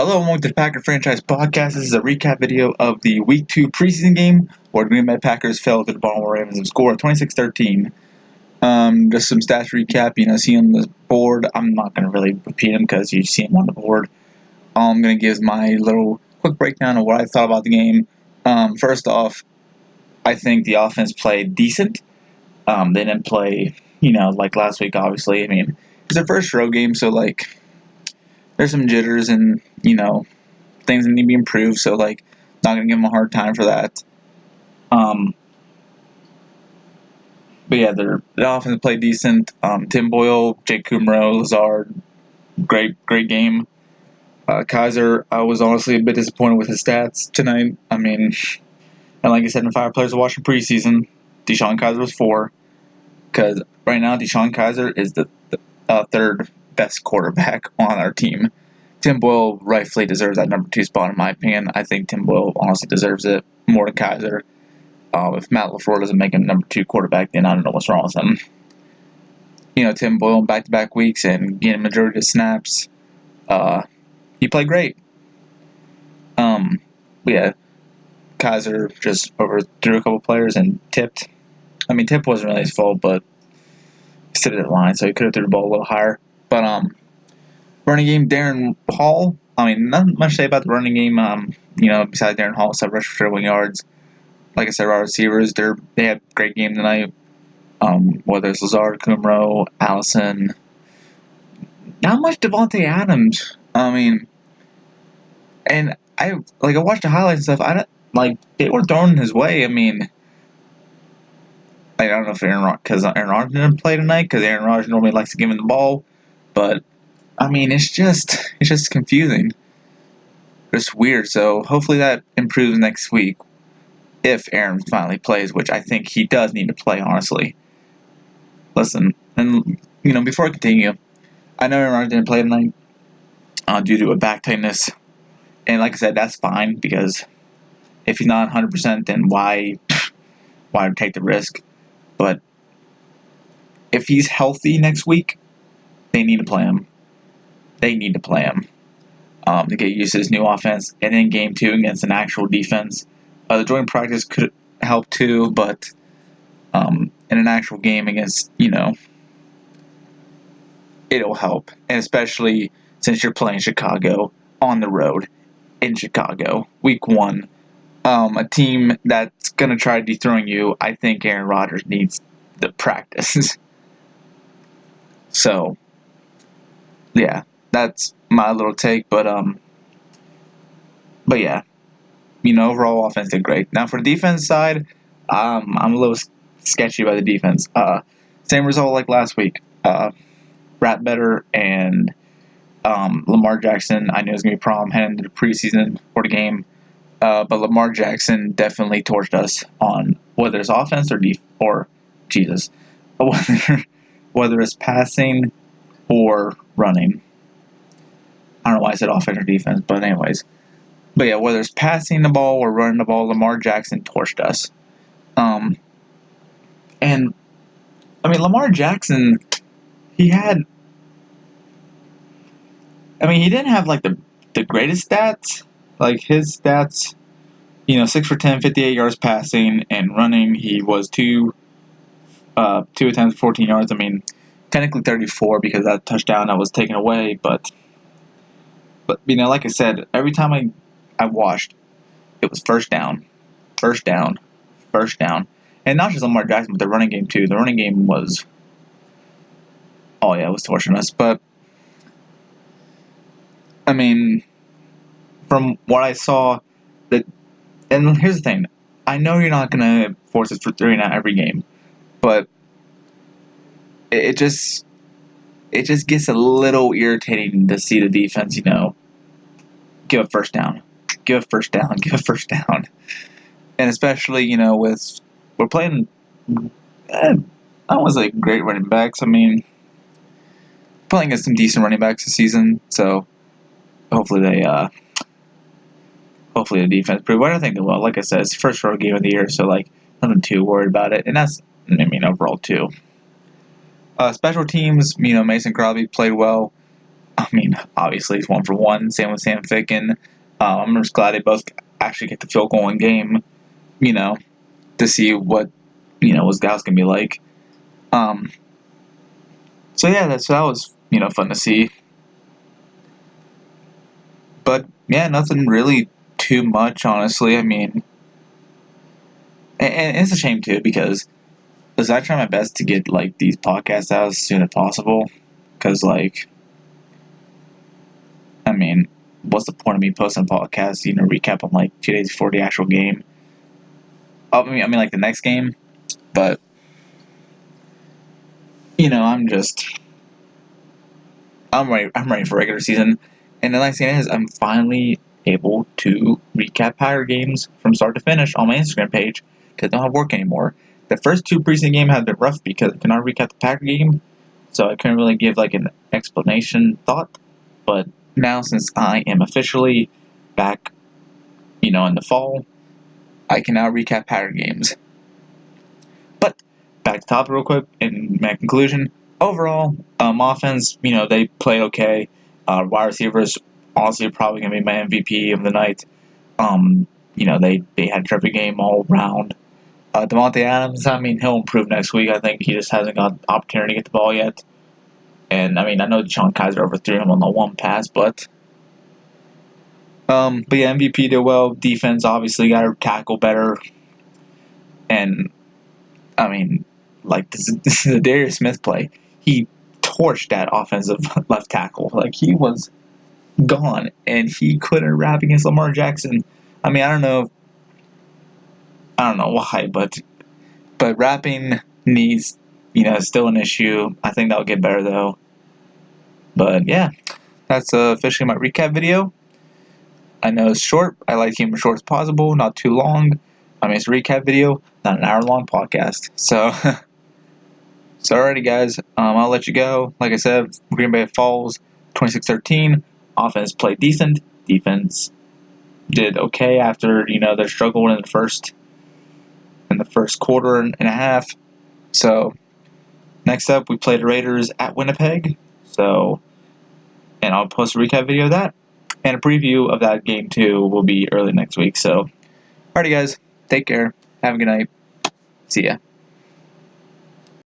Hello and welcome to the Packer Franchise Podcast. This is a recap video of the Week 2 preseason game where the Green Bay Packers fell to the Baltimore Ravens and scored 26-13. Just some stats recap. See on the board. I'm not going to really repeat them because you see them on the board. I'm going to give my little quick breakdown of what I thought about the game. First off, I think the offense played decent. They didn't play, like last week, obviously. It's their first road game, so, there's some jitters and, things that need to be improved, so, not going to give them a hard time for that. But yeah, the offense played decent. Tim Boyle, Jake Kumro, Lazard, great game. Kaiser, I was honestly a bit disappointed with his stats tonight. And like I said, 5 players are watching preseason. Deshaun Kaiser was 4. Because right now, Deshaun Kaiser is the third best quarterback on our team. Tim Boyle rightfully deserves that number 2 spot, in my opinion. I think Tim Boyle honestly deserves it more than Kaiser. If Matt LaFleur doesn't make him number 2 quarterback, then I don't know what's wrong with him. Tim Boyle in back-to-back weeks and getting a majority of snaps, he played great. But yeah, Kaiser just overthrew a couple players and tipped. Tip wasn't really his fault, but he stood at the line, so he could have threw the ball a little higher. But running game, Darren Hall. Not much to say about the running game. Besides Darren Hall, 7 rushes for 31 yards. Like I said, our receivers, they had a great game tonight. Whether it's Lazard, Kumro, Allison, not much Devontae Adams. And I watched the highlights and stuff. They were thrown his way. I don't know if Aaron Rodgers didn't play tonight because Aaron Rodgers normally likes to give him the ball, but it's just confusing. It's weird. So hopefully that improves next week if Aaron finally plays, which I think he does need to play, honestly. Listen, and before I continue, I know Aaron Rodgers didn't play tonight due to a back tightness, and like I said, that's fine because if he's not 100%, then why take the risk? But if he's healthy next week, they need to play him. They need to play him to get used to this new offense, and then game 2 against an actual defense. The joint practice could help too, but in an actual game against, it'll help. And especially since you're playing Chicago on the road in Chicago, week 1. A team that's going to try dethrone you, I think Aaron Rodgers needs the practice. So, yeah, that's my little take. But yeah, overall offense did great. Now for the defense side, I'm a little sketchy about the defense. Same result like last week. Rat better and Lamar Jackson, I knew it was going to be a problem heading into the preseason for the game. But Lamar Jackson definitely torched us on whether it's offense or whether it's passing or running. I don't know why I said offense or defense, but anyways. But yeah, whether it's passing the ball or running the ball, Lamar Jackson torched us. And Lamar Jackson, he didn't have the greatest stats. His stats, 6 for 10, 58 yards passing, and running, he was 2 attempts, 14 yards. Technically 34 because that touchdown that was taken away, but like I said, every time I watched, it was first down. And not just Lamar Jackson, but the running game too. The running game was, it was torturing us. But, from what I saw, and here's the thing. I know you're not going to force us for 3 and out every game, but it just gets a little irritating to see the defense, give a first down. And especially, we're playing, I don't want to say great running backs. Playing against some decent running backs this season, so hopefully the defense pretty well. I think they will. Like I said, it's the first road game of the year, so nothing too worried about it. And that's overall too. Special teams, Mason Crosby played well. I mean, obviously it's 1-for-1. Same with Sam Ficken. I'm just glad they both actually get the field goal in game. To see what what Scout's gonna be like. So yeah, that was fun to see. But yeah, nothing really too much, honestly. I mean, and it's a shame too because I try my best to get like these podcasts out as soon as possible. Because I mean, what's the point of me posting a podcast? Recap on like 2 days before the actual game. I mean, like the next game, but I'm ready. I'm ready for regular season, and the nice thing is I'm finally able to recap Packer games from start to finish on my Instagram page because I don't have work anymore. The first two preseason games have been rough because I could not recap the Packer game, so I couldn't really give like an explanation thought. But now since I am officially back, in the fall, I can now recap Packer games. But back to topic real quick. In my conclusion, overall, offense, they played okay. Wide receivers, honestly, probably gonna be my MVP of the night. They had a terrific game all around. Devontae Adams, I mean, he'll improve next week. I think he just hasn't got the opportunity to get the ball yet. And I mean, I know Deshaun Kaiser overthrew him on the one pass, but yeah, MVP did well. Defense obviously got to tackle better, and I mean, like this is a Darius Smith play. He torched that offensive left tackle. Like he was gone, and he couldn't rap against Lamar Jackson. I mean, I don't know why, but rapping needs still an issue. I think that'll get better though. But yeah, that's officially my recap video. I know it's short. I like to keep them short as possible, not too long. I mean, it's a recap video, not an hour-long podcast. So, alrighty, guys. I'll let you go. Like I said, Green Bay Falls, 26-13. Offense played decent. Defense did okay after their struggle in the first quarter and a half. So, next up, we played the Raiders at Winnipeg. So, and I'll post a recap video of that. And a preview of that game, too, will be early next week. So, alrighty, guys. Take care. Have a good night. See ya.